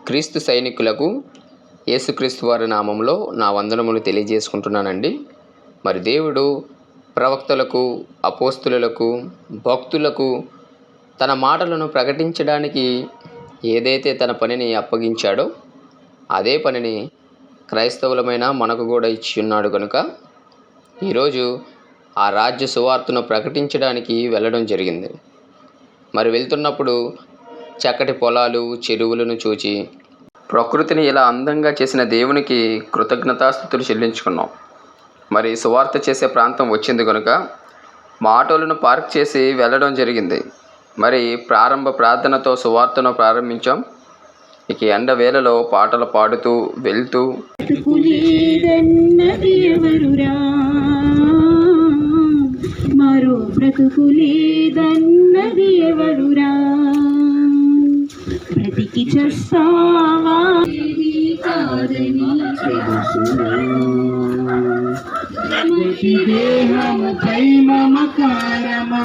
క్రీస్తు సైనికులకు యేసుక్రీస్తు వారి నామంలో నా వందనములు తెలియజేసుకుంటున్నానండి. మరి దేవుడు ప్రవక్తలకు, అపోస్తులకు, భక్తులకు తన మాటలను ప్రకటించడానికి ఏదైతే తన పనిని అప్పగించాడో అదే పనిని క్రైస్తవులమైన మనకు కూడా ఇచ్చి ఉన్నాడు కనుక ఈరోజు ఆ రాజ్య సువార్తను ప్రకటించడానికి వెళ్ళడం జరిగింది. మరి వెళ్తున్నప్పుడు చక్కటి పొలాలు, చెరువులను చూచి ప్రకృతిని ఇలా అందంగా చేసిన దేవునికి కృతజ్ఞతాస్తుతులు చెల్లించుకున్నాం. మరి సువార్త చేసే ప్రాంతం వచ్చింది కనుక మా ఆటోలను పార్క్ చేసి వెళ్ళడం జరిగింది. మరి ప్రారంభ ప్రార్థనతో సువార్తను ప్రారంభించాం. ఇక ఎండ వేళలో పాటలు పాడుతూ వెళ్తూ మరో బ్రతుకు లేదన్నది ఎవరురా, బ్రతికి చస్తావా కాదని దేహముపై మమకారమా,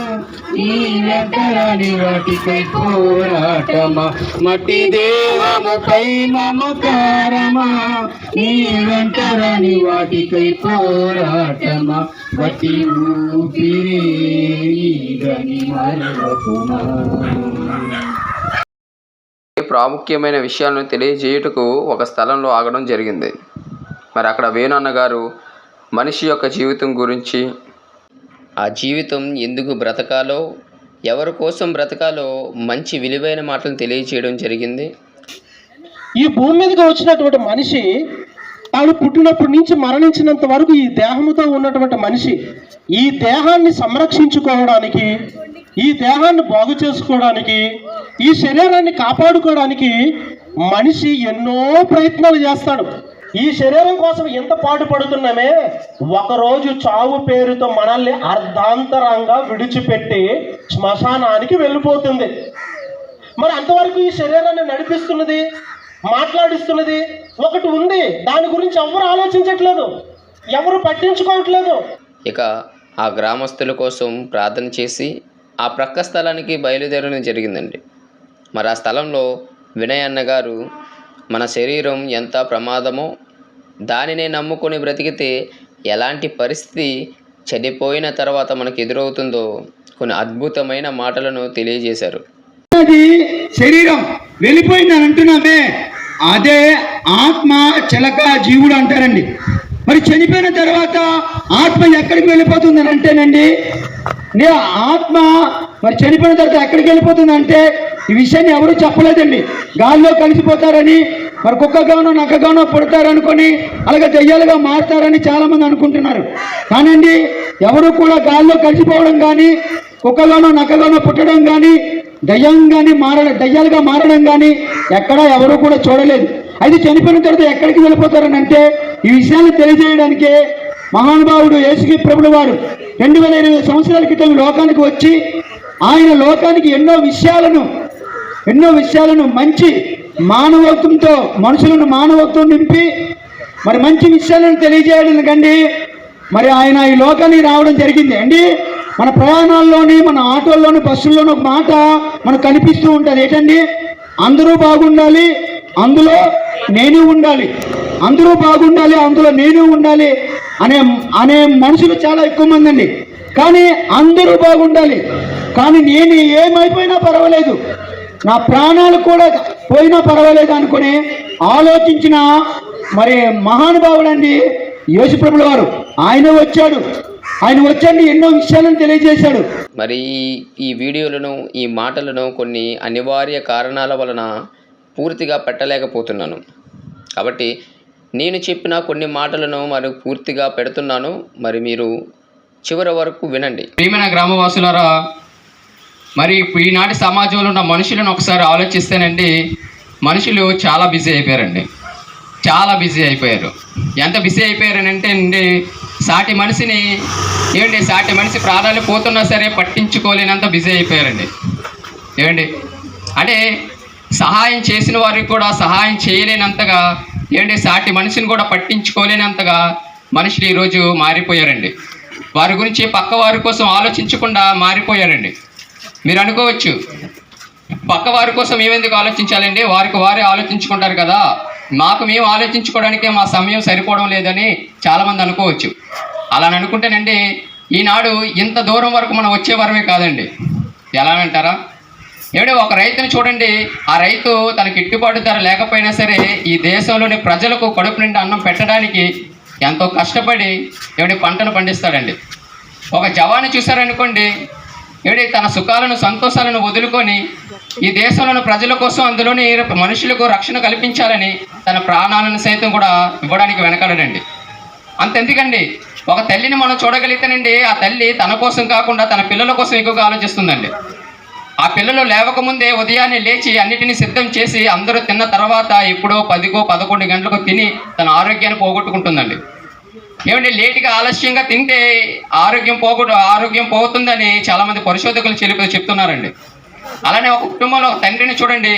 ఈ వెంటరాని వాటికై పోరాటమా. మట్టి దేహముపై మమకారమా, ఈ వెంటరాని వాటికై పోరాటమా. బట్టి ఊపిరి మరవకుమా. ప్రాముఖ్యమైన విషయాలను తెలియజేయుటకు ఒక స్థలంలో ఆగడం జరిగింది. మరి అక్కడ వేణు గారు మనిషి యొక్క జీవితం గురించి, ఆ జీవితం ఎందుకు బ్రతకాలో, ఎవరి కోసం బ్రతకాలో మంచి విలువైన మాటలను తెలియజేయడం జరిగింది. ఈ భూమి మీదకి వచ్చినటువంటి మనిషి తాను పుట్టినప్పటి నుంచి మరణించినంత వరకు ఈ దేహంతో ఉన్నటువంటి మనిషి ఈ దేహాన్ని సంరక్షించుకోవడానికి, ఈ దేహాన్ని బాగు చేసుకోవడానికి, ఈ శరీరాన్ని కాపాడుకోవడానికి మనిషి ఎన్నో ప్రయత్నాలు చేస్తాడు. ఈ శరీరం కోసం ఎంత పాటుపడుతున్నామే, ఒకరోజు చావు పేరుతో మనల్ని అర్ధాంతరంగా విడిచిపెట్టి శ్మశానానికి వెళ్ళిపోతుంది. మరి అంతవరకు ఈ శరీరాన్ని నడిపిస్తున్నది, మాట్లాడిస్తున్నది ఒకటి ఉంది. దాని గురించి ఎవరు ఆలోచించట్లేదు, ఎవరు పట్టించుకోవట్లేదు. ఇక ఆ గ్రామస్తుల కోసం ప్రార్థన చేసి ఆ ప్రక్క స్థలానికి బయలుదేరడం జరిగిందండి. మరి ఆ స్థలంలో వినయ్ అన్న గారు మన శరీరం ఎంత ప్రమాదమో, దానినే నమ్ముకొని బ్రతికితే ఎలాంటి పరిస్థితి చనిపోయిన తర్వాత మనకు ఎదురవుతుందో కొన్ని అద్భుతమైన మాటలను తెలియజేశారు. అది శరీరం వెళ్ళిపోయిందని అంటున్నామే, అదే ఆత్మ చిలక జీవుడు అంటారండి. మరి చనిపోయిన తర్వాత ఆత్మ ఎక్కడికి వెళ్ళిపోతుందని అంటేనండి, ఆత్మ మరి చనిపోయిన తర్వాత ఎక్కడికి వెళ్ళిపోతుందంటే ఈ విషయాన్ని ఎవరు చెప్పలేదండి. గాల్లో కలిసిపోతారని, మరి కుక్కగానో నక్కగానో పుడతారనుకొని అలాగే దెయ్యాలుగా మారుతారని చాలామంది అనుకుంటున్నారు. కానండి ఎవరు కూడా గాల్లో కలిసిపోవడం కానీ, కుక్కగానో నక్కగానో పుట్టడం కానీ, దయ్యాలుగా మారడం కానీ ఎక్కడా ఎవరు కూడా చూడలేదు. అయితే చనిపోయిన తర్వాత ఎక్కడికి వెళ్ళిపోతారని అంటే ఈ విషయాన్ని తెలియజేయడానికే మహానుభావుడు యేసు ప్రభువు వారు 2020 సంవత్సరాల క్రితం లోకానికి వచ్చి ఆయన లోకానికి ఎన్నో విషయాలను మంచి మానవత్వంతో, మనుషులను మానవత్వం నింపి మరి మంచి విషయాలను తెలియజేయడానికండి మరి ఆయన ఈ లోకానికి రావడం జరిగింది అండి. మన ప్రయాణాల్లోని, మన ఆటోల్లోని, బస్సుల్లోని ఒక మాట మనకు కనిపిస్తూ ఉంటుంది. ఏంటండి, అందరూ బాగుండాలి, అందులో నేను ఉండాలి. అందరూ బాగుండాలి, అందులో నేను ఉండాలి అనే మనుషులు చాలా ఎక్కువ మంది అండి. కానీ అందరూ బాగుండాలి, కానీ నేను ఏమైపోయినా పర్వాలేదు, నా ప్రాణాలు కూడా పోయినా పర్వాలేదు అనుకుని ఆలోచించిన మరి మహానుభావుడు అండి యేసు ప్రభువు వారు. ఆయన వచ్చండి ఎన్నో విషయాలను తెలియజేశాడు. మరి ఈ వీడియోలను, ఈ మాటలను కొన్ని అనివార్య కారణాల వలన పూర్తిగా పెట్టలేకపోతున్నాను. కాబట్టి నేను చెప్పిన కొన్ని మాటలను మరి పూర్తిగా పెడుతున్నాను. మరి మీరు చివరి వరకు వినండి. ప్రియమైన గ్రామవాసులారా, మరి ఈనాటి సమాజంలో ఉన్న మనుషులను ఒకసారి ఆలోచిస్తేనండి, మనుషులు చాలా బిజీ అయిపోయారండి. చాలా బిజీ అయిపోయారు. ఎంత బిజీ అయిపోయారనంటే అండి, సాటి మనిషి ప్రాణాలు పోతున్నా సరే పట్టించుకోలేనంత బిజీ అయిపోయారండి. అంటే సహాయం చేసిన వారికి కూడా సహాయం చేయలేనంతగా, సాటి మనిషిని కూడా పట్టించుకోలేనంతగా మనుషులు ఈరోజు మారిపోయారండి. వారి గురించి పక్క వారి కోసం ఆలోచించకుండా మారిపోయారండి. మీరు అనుకోవచ్చు, పక్క వారి కోసం మేమెందుకు ఆలోచించాలండి, వారికి వారే ఆలోచించుకుంటారు కదా, మాకు మేము ఆలోచించుకోవడానికే మా సమయం సరిపోవడం లేదని చాలామంది అనుకోవచ్చు. అలా అనుకుంటేనండి ఈనాడు ఇంత దూరం వరకు మనం వచ్చేవారమే కాదండి. ఎలా అంటారా, ఏమిటో ఒక రైతుని చూడండి, ఆ రైతు తనకి గిట్టుబాటు ధర లేకపోయినా సరే ఈ దేశంలోని ప్రజలకు కడుపు నిండా అన్నం పెట్టడానికి ఎంతో కష్టపడి ఏమిటి పంటను పండిస్తాడండి. ఒక జవాన్ని చూశారనుకోండి, ఏమిటి తన సుఖాలను సంతోషాలను వదులుకొని ఈ దేశంలోని ప్రజల కోసం, అందులోని మనుషులకు రక్షణ కల్పించాలని తన ప్రాణాలను సైతం కూడా ఇవ్వడానికి వెనకాడడండి. అంతెందుకండి, ఒక తల్లిని మనం చూడగలిగితేనండి ఆ తల్లి తన కోసం కాకుండా తన పిల్లల కోసం ఎక్కువగా ఆలోచిస్తుందండి. ఆ పిల్లలు లేవకముందే ఉదయాన్నే లేచి అన్నిటినీ సిద్ధం చేసి అందరూ తిన్న తర్వాత ఎప్పుడో 10-11 గంటలకు తిని తన ఆరోగ్యాన్ని పోగొట్టుకుంటుందండి. ఏమంటే లేటుగా ఆలస్యంగా తింటే ఆరోగ్యం పోతుందని చాలామంది పరిశోధకులు చెప్తున్నారండి. అలానే ఒక కుటుంబంలో ఒక తండ్రిని చూడండి,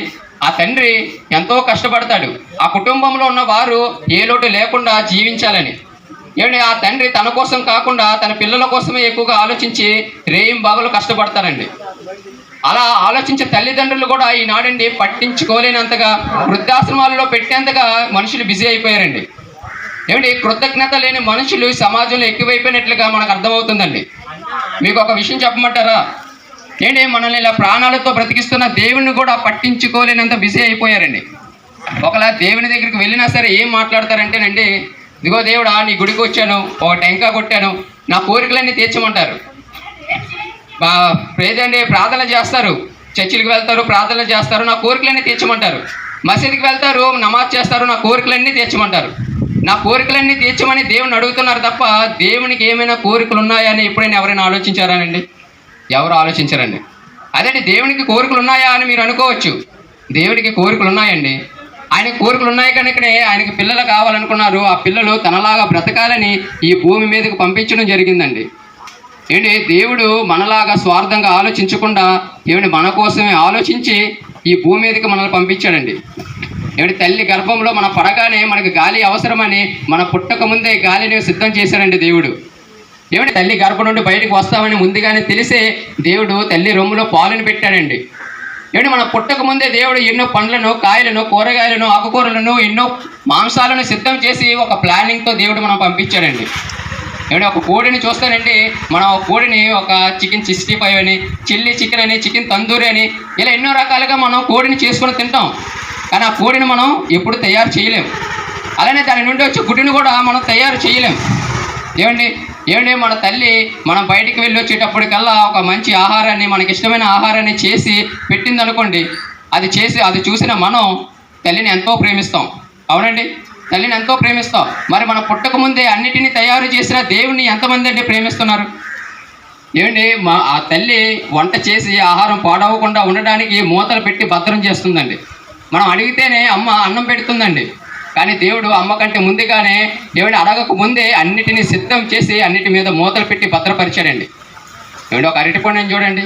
ఆ తండ్రి ఎంతో కష్టపడతాడు ఆ కుటుంబంలో ఉన్న వారు ఏ లోటు లేకుండా జీవించాలని. ఏమంటే ఆ తండ్రి తన కోసం కాకుండా తన పిల్లల కోసమే ఎక్కువగా ఆలోచించి రేయింబాగులు కష్టపడతారండి. అలా ఆలోచించే తల్లిదండ్రులు కూడా ఈనాడండి పట్టించుకోలేనంతగా వృద్ధాశ్రమాలలో పెట్టేంతగా మనుషులు బిజీ అయిపోయారండి. ఏమండి కృతజ్ఞత లేని మనుషులు సమాజంలో ఎక్కువైపోయినట్లుగా మనకు అర్థమవుతుందండి. మీకు ఒక విషయం చెప్పమంటారా, ఏంటి మనల్ని ఇలా ప్రాణాలతో బ్రతికిస్తున్న దేవుణ్ణి కూడా పట్టించుకోలేనంత బిజీ అయిపోయారండి. ఒకలా దేవుని దగ్గరికి వెళ్ళినా సరే ఏం మాట్లాడతారంటేనండి, ఇదిగో దేవుడా నీ గుడికి వచ్చాను, ఒక టెంకా కొట్టాను, నా కోరికలన్నీ తీర్చమంటారు. లేదండి ప్రార్థన చేస్తారు, చర్చిలకు వెళ్తారు, ప్రార్థన చేస్తారు, నా కోరికలన్నీ తీర్చమంటారు. మసీదుకి వెళ్తారు, నమాజ్ చేస్తారు, నా కోరికలన్నీ తీర్చమంటారు. నా కోరికలన్నీ తీర్చమని దేవుని అడుగుతున్నారు తప్ప దేవునికి ఏమైనా కోరికలు ఉన్నాయని ఎప్పుడైనా ఎవరైనా ఆలోచించారానండి? ఎవరు ఆలోచించారండి. అదేంటి దేవునికి కోరికలు ఉన్నాయా అని మీరు అనుకోవచ్చు. దేవుడికి కోరికలు ఉన్నాయండి. ఆయనకి కోరికలు ఉన్నాయి కనుకనే ఆయనకి పిల్లలు కావాలనుకున్నారు. ఆ పిల్లలు తనలాగా బ్రతకాలని ఈ భూమి మీదకి పంపించడం జరిగిందండి. ఏంటి దేవుడు మనలాగా స్వార్థంగా ఆలోచించకుండా ఏమిటి మన కోసమే ఆలోచించి ఈ భూమి మీదకి మనల్ని పంపించాడండి. ఏమిటి తల్లి గర్భంలో మన పడగానే మనకి గాలి అవసరమని మన పుట్టక ముందే గాలిని సిద్ధం చేశాడండి దేవుడు. ఏమిటి తల్లి గర్భం నుండి బయటకు వస్తామని ముందుగానే తెలిసే దేవుడు తల్లి రొమ్ములో పాలను పెట్టాడండి. ఏమిటి మన పుట్టక ముందే దేవుడు ఎన్నో పండ్లను, కాయలను, కూరగాయలను, ఆకుకూరలను, ఎన్నో మాంసాలను సిద్ధం చేసి ఒక ప్లానింగ్తో దేవుడు మనం పంపించాడండి. ఏమిటి ఒక కోడిని చూస్తానండి, మనం ఒక కోడిని ఒక చికెన్ 65 అని, చిల్లీ చికెన్ అని, చికెన్ తందూరి అని ఇలా ఎన్నో రకాలుగా మనం కోడిని చేసుకొని తింటాం. కానీ ఆ కోడిని మనం ఎప్పుడు తయారు చేయలేం. అలానే దాని నుండి వచ్చే గుడ్డుని కూడా మనం తయారు చేయలేం. ఏమండి మన తల్లి మనం బయటికి వెళ్ళి వచ్చేటప్పటికల్లా ఒక మంచి ఆహారాన్ని, మనకి ఇష్టమైన ఆహారాన్ని చేసి పెట్టింది అనుకోండి, అది చూసిన మనం తల్లిని ఎంతో ప్రేమిస్తాం. అవునండి, తల్లిని ఎంతో ప్రేమిస్తాం. మరి మన పుట్టక ముందే అన్నిటినీ తయారు చేసిన దేవుణ్ణి ఎంతమంది అంటే ప్రేమిస్తున్నారు? ఏమండి ఆ తల్లి వంట చేసి ఆహారం పాడవకుండా ఉండడానికి మూతలు పెట్టి భద్రం చేస్తుందండి. మనం అడిగితేనే అమ్మ అన్నం పెడుతుందండి. కానీ దేవుడు అమ్మ కంటే ముందుగానే ఏమంటే అడగక ముందే అన్నిటినీ సిద్ధం చేసి అన్నిటి మీద మూతలు పెట్టి భద్రపరిచాడండి. ఏమంటే ఒక అరటిపండుని చూడండి,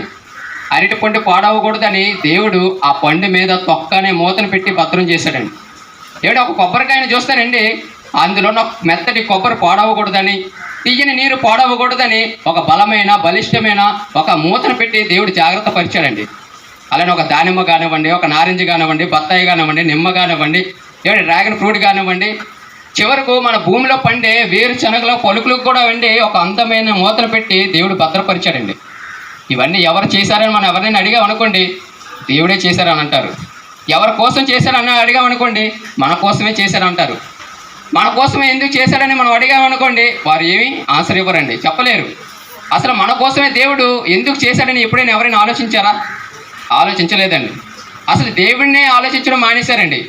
అరటిపండు పాడవకూడదని దేవుడు ఆ పండు మీద తొక్కనే మూతను పెట్టి భద్రం చేశాడండి. ఏమిటి ఒక కొబ్బరికాయని చూస్తానండి, అందులో ఉన్న మెత్తటి కొబ్బరి పాడవకూడదని, తీయని నీరు పాడవకూడదని ఒక బలమైన బలిష్టమైన ఒక మూతను పెట్టి దేవుడు జాగ్రత్త పరిచాడండి. అలానే ఒక దానిమ్మ కానివ్వండి, ఒక నారింజ కానివ్వండి, బత్తాయి కానివ్వండి, నిమ్మ కానివ్వండి, ఏమిటి డ్రాగన్ ఫ్రూట్ కానివ్వండి, చివరకు మన భూమిలో పండే వేరుశనగల పలుకులకు కూడా వండి ఒక అందమైన మూతను పెట్టి దేవుడు భద్రపరిచాడండి. ఇవన్నీ ఎవరు చేశారని మనం ఎవరినైనా అడిగామనుకోండి, దేవుడే చేశారని అంటారు. ఎవరి కోసం చేశారని అడిగామనుకోండి, మన కోసమే చేశారంటారు. మన కోసమే ఎందుకు చేశారని మనం అడిగామనుకోండి, వారు ఏమీ ఆన్సర్ ఇవ్వరండి, చెప్పలేరు. అసలు మన కోసమే దేవుడు ఎందుకు చేశాడని ఎప్పుడైనా ఎవరైనా ఆలోచించారా? ఆలోచించలేదండి. అసలు దేవుడినే ఆలోచించడం మానేశారండి.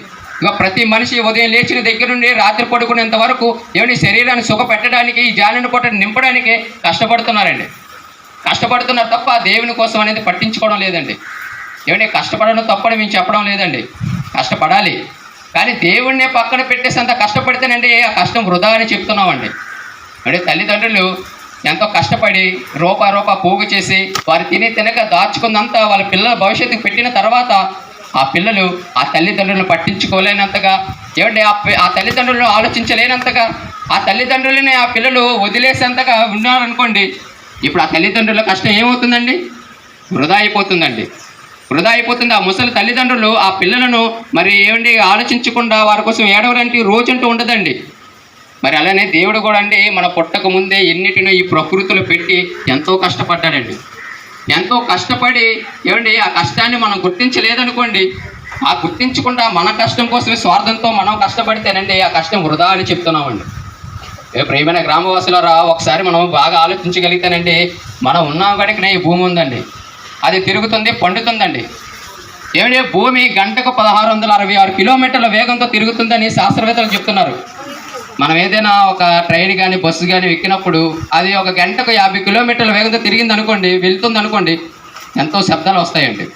ఇక ప్రతి మనిషి ఉదయం లేచిన దగ్గర నుండి రాత్రి పడుకునేంత వరకు ఏమైనా శరీరాన్ని సుఖపెట్టడానికి, ఈ జాలిని పొట్టని నింపడానికి కష్టపడుతున్నారండి. కష్టపడుతున్నారు తప్ప దేవుని కోసం అనేది పట్టించుకోవడం లేదండి. ఏమంటే కష్టపడడం తప్పని మేము చెప్పడం లేదండి, కష్టపడాలి. కానీ దేవుణ్ణే పక్కన పెట్టేసి కష్టపడితేనండి ఆ కష్టం వృధా అని చెప్తున్నామండి. అంటే తల్లిదండ్రులు ఎంతో కష్టపడి రూపా పోగు చేసి వారు తినక దాచుకుందంతా వాళ్ళ పిల్లల భవిష్యత్తుకు పెట్టిన తర్వాత ఆ పిల్లలు ఆ తల్లిదండ్రులను పట్టించుకోలేనంతగా, ఏమంటే ఆ తల్లిదండ్రులను ఆలోచించలేనంతగా, ఆ తల్లిదండ్రులని ఆ పిల్లలు వదిలేసేంతగా ఉన్నారనుకోండి, ఇప్పుడు ఆ తల్లిదండ్రుల కష్టం ఏమవుతుందండి? వృధా అయిపోతుందండి. వృధా అయిపోతుంది. ఆ ముసలి తల్లిదండ్రులు ఆ పిల్లలను మరి ఏమండి ఆలోచించకుండా వారి కోసం ఏడవడానికి రోజంటూ ఉండదండి. మరి అలానే దేవుడు కూడా అండి మన పుట్టక ముందే ఎన్నిటినో ఈ ప్రకృతిలో పెట్టి ఎంతో కష్టపడ్డాడండి. ఎంతో కష్టపడి ఏమండి ఆ కష్టాన్ని మనం గుర్తించలేదనుకోండి, ఆ గుర్తించకుండా మన కష్టం కోసమే స్వార్థంతో మనం కష్టపడితేనండి ఆ కష్టం వృధా అని చెప్తున్నామండి. ప్రియమైన గ్రామవాసులారా, ఒకసారి మనం బాగా ఆలోచించగలిగితేనండి, మనం ఉన్నాం గడికిన ఈ భూమి ఉందండి, అది తిరుగుతుంది, పండుతుందండి. ఏమంటే భూమి గంటకు 1666 కిలోమీటర్ల వేగంతో తిరుగుతుందని శాస్త్రవేత్తలు చెప్తున్నారు. మనం ఏదైనా ఒక ట్రైన్ కానీ బస్సు కానీ ఎక్కినప్పుడు అది ఒక గంటకు 50 కిలోమీటర్ల వేగంతో తిరిగింది అనుకోండి, వెళ్తుంది అనుకోండి, ఎంతో శబ్దాలు వస్తాయండి.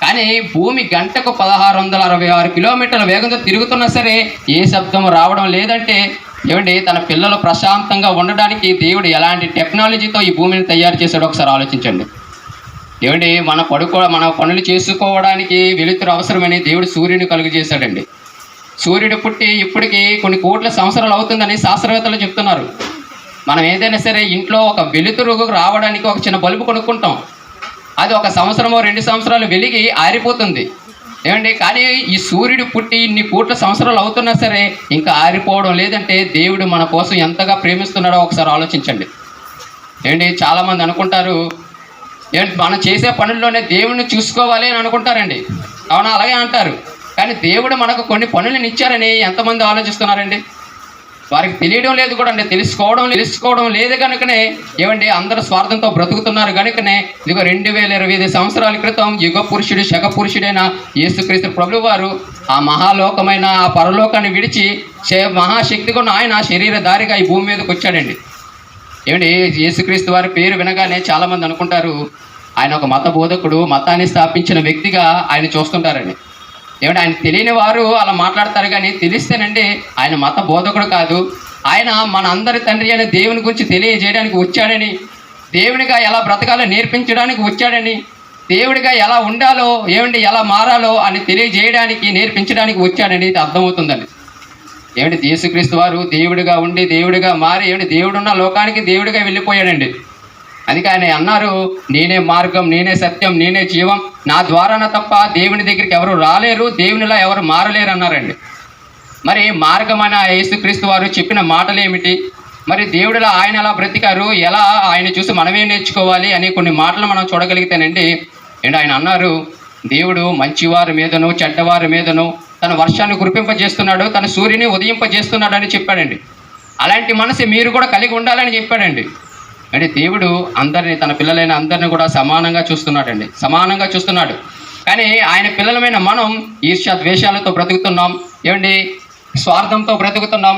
కానీ భూమి గంటకు 1666 కిలోమీటర్ల వేగంతో తిరుగుతున్నా సరే ఏ శబ్దం రావడం లేదంటే ఏమండి తన పిల్లలు ప్రశాంతంగా ఉండడానికి దేవుడు ఎలాంటి టెక్నాలజీతో ఈ భూమిని తయారు చేశాడో ఒకసారి ఆలోచించండి. ఏమండి మన పనులు చేసుకోవడానికి వెలుతురు అవసరమని దేవుడు సూర్యుని కలుగు చేశాడండి. సూర్యుడు పుట్టి ఇప్పటికి కొన్ని కోట్ల సంవత్సరాలు అవుతుందని శాస్త్రవేత్తలు చెప్తున్నారు. మనం ఏదైనా సరే ఇంట్లో ఒక వెలుతురు రావడానికి ఒక చిన్న బల్బు కొనుక్కుంటాం, అది 1 సంవత్సరమో 2 సంవత్సరాలు వెలిగి ఆరిపోతుంది. ఏమండి కానీ ఈ సూర్యుడు పుట్టి ఇన్ని కోట్ల సంవత్సరాలు అవుతున్నా సరే ఇంకా ఆరిపోవడం లేదంటే దేవుడు మన కోసం ఎంతగా ప్రేమిస్తున్నాడో ఒకసారి ఆలోచించండి. ఏమండి చాలామంది అనుకుంటారు మనం చేసే పనుల్లోనే దేవుడిని చూసుకోవాలి అని అనుకుంటారండి. అవునా, అలాగే అంటారు. కానీ దేవుడు మనకు కొన్ని పనులను ఇచ్చారని ఎంతమంది ఆలోచిస్తున్నారండి? వారికి తెలియడం లేదు కూడా అండి, తెలుసుకోవడం లేదు కనుకనే ఏమండి అందరూ స్వార్థంతో బ్రతుకుతున్నారు కనుకనే ఇదిగో 2025 సంవత్సరాల క్రితం యుగ పురుషుడు శక పురుషుడైన యేసుక్రీస్తు ప్రభు వారు ఆ మహాలోకమైన ఆ పరలోకాన్ని విడిచి మహాశక్తిగా ఆయన శరీరధారిగా ఈ భూమి మీదకి వచ్చాడండి. ఏమండి యేసుక్రీస్తు వారి పేరు వినగానే చాలామంది అనుకుంటారు ఆయన ఒక మత బోధకుడు, మతాన్ని స్థాపించిన వ్యక్తిగా ఆయన చూస్తుంటారండి. ఏమంటే ఆయన తెలియని వారు అలా మాట్లాడతారు, కానీ తెలిస్తేనండి ఆయన మత బోధకుడు కాదు, ఆయన మన అందరి తండ్రి అనే దేవుని గురించి తెలియజేయడానికి వచ్చాడని, దేవునిగా ఎలా బ్రతకాలో నేర్పించడానికి వచ్చాడని, దేవుడిగా ఎలా ఉండాలో ఏమండి ఎలా మారాలో అని తెలియజేయడానికి నేర్పించడానికి వచ్చాడని ఇది అర్థమవుతుందండి. ఏమిటి యేసుక్రీస్తు వారు దేవుడిగా ఉండి దేవుడిగా మారి ఏమిటి దేవుడున్న లోకానికి దేవుడిగా వెళ్ళిపోయాడండి. అందుకే ఆయన అన్నారు, నేనే మార్గం, నేనే సత్యం, నేనే జీవం, నా ద్వారాన తప్ప దేవుని దగ్గరికి ఎవరు రాలేరు, దేవునిలా ఎవరు మారలేరు అన్నారండి. మరి మార్గమైన యేసుక్రీస్తు వారు చెప్పిన మాటలు ఏమిటి, మరి దేవుడిలా ఆయన ఎలా బ్రతికారు, ఎలా ఆయన చూసి మనమే నేర్చుకోవాలి అనే కొన్ని మాటలు మనం చూడగలిగితేనండి. అండ్ ఆయన అన్నారు, దేవుడు మంచివారి మీదను చెడ్డవారి మీదను తన వర్షాన్ని కురిపింపజేస్తున్నాడు, తన సూర్యుని ఉదయింపజేస్తున్నాడు అని చెప్పాడండి. అలాంటి మనసు మీరు కూడా కలిగి ఉండాలని చెప్పాడండి. అంటే దేవుడు అందరినీ, తన పిల్లలైన అందరినీ కూడా సమానంగా చూస్తున్నాడు. కానీ ఆయన పిల్లలమైన మనం ఈర్ష్య ద్వేషాలతో బ్రతుకుతున్నాం, ఏమండి స్వార్థంతో బ్రతుకుతున్నాం,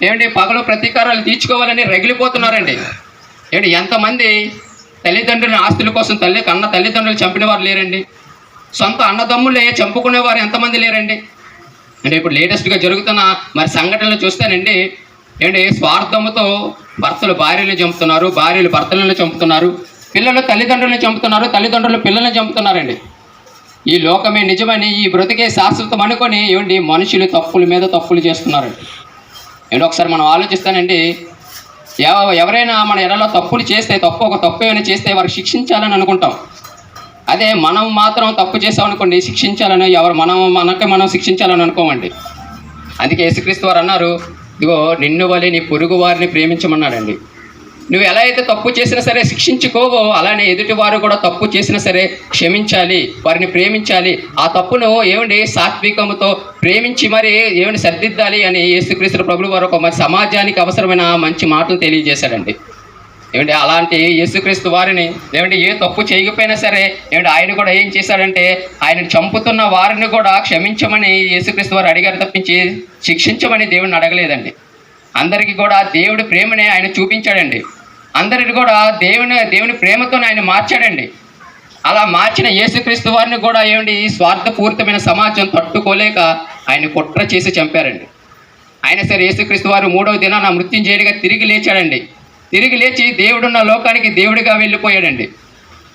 ఏమండి పగలు ప్రతీకారాలు తీర్చుకోవాలని రగిలిపోతున్నారండి. ఏమండి ఎంతమంది తల్లిదండ్రుల ఆస్తుల కోసం తల్లిదండ్రులు చంపిన వారు లేరండి, సొంత అన్నదమ్ములే చంపుకునేవారు ఎంతమంది లేరండి. అంటే ఇప్పుడు లేటెస్ట్గా జరుగుతున్న మరి సంఘటనలు చూస్తేనండి, ఏంటి స్వార్థంతో భర్తలు భార్యలను చంపుతున్నారు, భార్యలు భర్తలను చంపుతున్నారు, పిల్లలు తల్లిదండ్రులను చంపుతున్నారు, తల్లిదండ్రులు పిల్లల్ని చంపుతున్నారండి. ఈ లోకమే నిజమని, ఈ బ్రతికే శాశ్వతం అనుకొని ఏమండి మనుషులు తప్పుల మీద తప్పులు చేస్తున్నారండి. ఏంటి ఒకసారి మనం ఆలోచిస్తానండి, ఎవరైనా మన ఎడలో తప్పులు చేస్తే తప్పు ఏమైనా చేస్తే వారు శిక్షించాలని అనుకుంటాం. అదే మనం మాత్రం తప్పు చేసామనుకోండి, శిక్షించాలని మనం శిక్షించాలని అనుకోమండి. అందుకే యేసుక్రీస్తు వారు అన్నారు, ఇదిగో నిన్ను వలె నీ పొరుగు వారిని ప్రేమించమన్నాడండి. నువ్వు ఎలా అయితే తప్పు చేసినా సరే శిక్షించుకోవో, అలానే ఎదుటివారు కూడా తప్పు చేసినా సరే క్షమించాలి, వారిని ప్రేమించాలి, ఆ తప్పును ఏమండి సాత్వికముతో ప్రేమించి మరి ఏమండి సరిదిద్దాలి అని యేసుక్రీస్తు ప్రభువు వారు ఒక మరి సమాజానికి అవసరమైన మంచి మాటలు తెలియజేశాడండి. ఏమంటే అలాంటి యేసుక్రీస్తు వారిని ఏమంటే ఏ తప్పు చేయకపోయినా సరే ఏమంటే ఆయన కూడా ఏం చేశాడంటే ఆయన చంపుతున్న వారిని కూడా క్షమించమని యేసుక్రీస్తు వారు అడిగారు తప్పించి శిక్షించమని దేవుడిని అడగలేదండి. అందరికీ కూడా దేవుడి ప్రేమని ఆయన చూపించాడండి. అందరిని కూడా దేవుని ప్రేమతోనే ఆయన మార్చాడండి. అలా మార్చిన యేసుక్రీస్తు వారిని కూడా ఏమండి ఈ స్వార్థపూరితమైన సమాజం తట్టుకోలేక ఆయన కుట్ర చేసి చంపారండి. ఆయన సరే యేసుక్రీస్తు వారు 3వ దినాన మృత్యుంజయుడిగా తిరిగి లేచాడండి. తిరిగి లేచి దేవుడున్న లోకానికి దేవుడిగా వెళ్ళిపోయాడండి.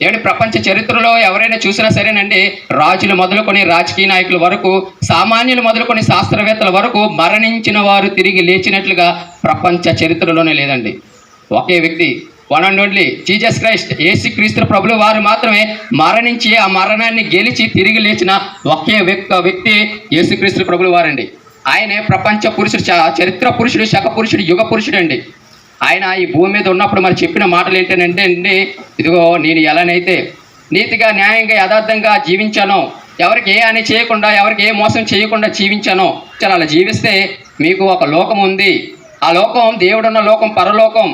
ఏమిటి ప్రపంచ చరిత్రలో ఎవరైనా చూసినా సరేనండి, రాజులు మొదలుకొని రాజకీయ నాయకుల వరకు, సామాన్యులు మొదలుకొని శాస్త్రవేత్తల వరకు మరణించిన వారు తిరిగి లేచినట్లుగా ప్రపంచ చరిత్రలోనే లేదండి. ఒకే వ్యక్తి one and only Jesus Christ, యేసుక్రీస్తు ప్రభులు వారు మాత్రమే మరణించి ఆ మరణాన్ని గెలిచి తిరిగి లేచిన ఒకే వ్యక్తి యేసుక్రీస్తు ప్రభులు వారండి. ఆయనే ప్రపంచ పురుషుడు, చరిత్ర పురుషుడు, శక పురుషుడు, యుగ పురుషుడు అండి. ఆయన ఈ భూమి మీద ఉన్నప్పుడు మరి చెప్పిన మాటలు ఏంటంటే అండి, ఇదిగో నేను ఎలానైతే నీతిగా, న్యాయంగా, యథార్థంగా జీవించానో, ఎవరికి ఏ హాని చేయకుండా, ఎవరికి ఏ మోసం చేయకుండా జీవించానో, చాలా అలా జీవిస్తే మీకు ఒక లోకం ఉంది. ఆ లోకం దేవుడున్న లోకం, పరలోకం.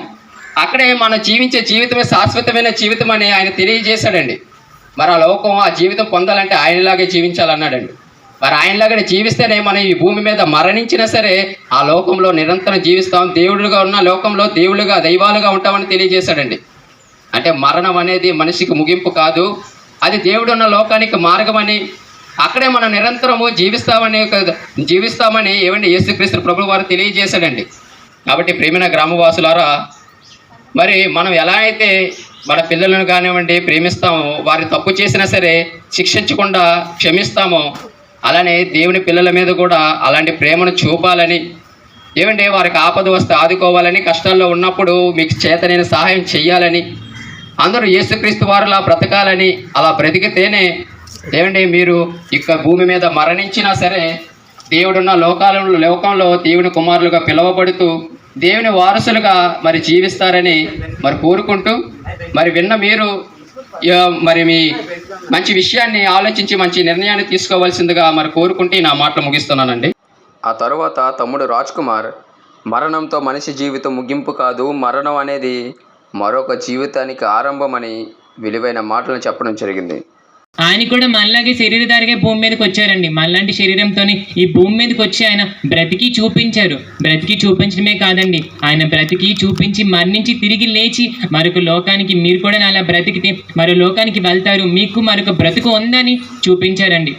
అక్కడే మనం జీవించే జీవితమే శాశ్వతమైన జీవితం అని ఆయన తెలియజేశాడండి. మరి ఆ లోకం, ఆ జీవితం పొందాలంటే ఆయనలాగే జీవించాలన్నాడండి. మరి ఆయనలాగానే జీవిస్తేనే మనం ఈ భూమి మీద మరణించినా సరే ఆ లోకంలో నిరంతరం జీవిస్తాం. దేవుడుగా ఉన్న లోకంలో దేవుళ్ళుగా, దైవాలుగా ఉంటామని తెలియజేశాడండి. అంటే మరణం అనేది మనిషికి ముగింపు కాదు, అది దేవుడున్న లోకానికి మార్గమని, అక్కడే మనం నిరంతరము జీవిస్తామని ఏమండి యేసుక్రీస్తు ప్రభువు వారు తెలియజేశాడండి. కాబట్టి ప్రేమైన గ్రామవాసులారా, మరి మనం ఎలా అయితే మన పిల్లలను కానివ్వండి ప్రేమిస్తామో, వారి తప్పు చేసినా సరే శిక్షించకుండా క్షమిస్తామో, అలానే దేవుని పిల్లల మీద కూడా అలాంటి ప్రేమను చూపాలని, ఏమంటే వారికి ఆపద వస్తే ఆదుకోవాలని, కష్టాల్లో ఉన్నప్పుడు మీకు చేతనైన సహాయం చేయాలని, అందరూ యేసుక్రీస్తు వారులా బ్రతకాలని, అలా బ్రతికితేనే ఏమండి మీరు ఇక భూమి మీద మరణించినా సరే దేవుడున్న లోకంలో దేవుని కుమారులుగా పిలువబడుతూ దేవుని వారసులుగా మరి జీవిస్తారని మరి కోరుకుంటూ, మరి విన్న మీరు మరి మీ మంచి విషయాన్ని ఆలోచించి మంచి నిర్ణయాన్ని తీసుకోవాల్సిందిగా మరి కోరుకుంటే నా మాటలు ముగిస్తున్నానండి. ఆ తరువాత తమ్ముడు రాజ్ కుమార్, మరణంతో మనిషి జీవితం ముగింపు కాదు, మరణం అనేది మరొక జీవితానికి ఆరంభమని విలువైన మాటలను చెప్పడం జరిగింది. ఆయన కూడా మనలాగే శరీరధారిగా భూమి మీదకి వచ్చారండి. మనలాంటి శరీరంతో ఈ భూమి మీదకి వచ్చి ఆయన బ్రతికి చూపించారు. బ్రతికి చూపించడమే కాదండి, ఆయన బ్రతికి చూపించి మరణించి తిరిగి లేచి మరొక లోకానికి, మీరు కూడా అలా బ్రతికితే మరో లోకానికి వెళ్తారు, మీకు మరొక బ్రతుకు ఉందని చూపించారండి.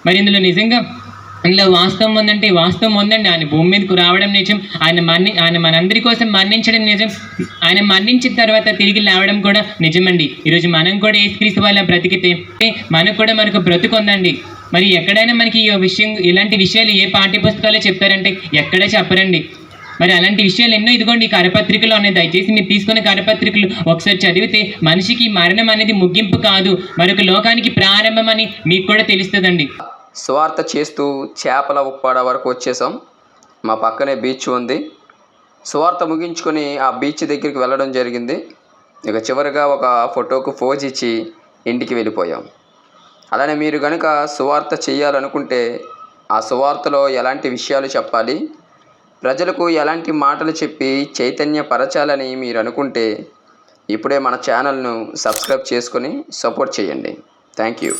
మరి ఇందులో నిజంగా ఇందులో వాస్తవం ఉందంటే వాస్తవం ఉందండి. ఆయన భూమి మీదకు రావడం నిజం, ఆయన మనందరి కోసం మరణించడం నిజం, ఆయన మరణించిన తర్వాత తిరిగి లేవడం కూడా నిజమండి. ఈరోజు మనం కూడా యేసుక్రీస్తు వల్ల బ్రతికితే మనకు కూడా మనకు బ్రతుకు ఉందండి. మరి ఎక్కడైనా మనకి ఇలాంటి విషయాలు ఏ పాఠ్య పుస్తకాలు చెప్తారంటే ఎక్కడ చెప్పరండి. మరి అలాంటి విషయాలు ఎన్నో ఇదిగోండి ఈ కరపత్రికలు ఉన్నాయి. దయచేసి మీరు తీసుకున్న కరపత్రికలు ఒకసారి చదివితే మనిషికి మరణం అనేది ముగింపు కాదు, మరొక లోకానికి ప్రారంభం అని మీకు కూడా తెలుస్తుందండి. సువార్త చేస్తూ చేపల ఉప్పాడ వరకు వచ్చేసాం. మా పక్కనే బీచ్ ఉంది. సువార్త ముగించుకొని ఆ బీచ్ దగ్గరికి వెళ్ళడం జరిగింది. ఇక చివరిగా ఒక ఫోటోకు పోజ్ ఇచ్చి ఇంటికి వెళ్ళిపోయాం. అలానే మీరు కనుక సువార్త చేయాలనుకుంటే, ఆ సువార్తలో ఎలాంటి విషయాలు చెప్పాలి, ప్రజలకు ఎలాంటి మాటలు చెప్పి చైతన్యపరచాలని మీరు అనుకుంటే ఇప్పుడే మన ఛానల్ను సబ్స్క్రైబ్ చేసుకొని సపోర్ట్ చేయండి. Thank you.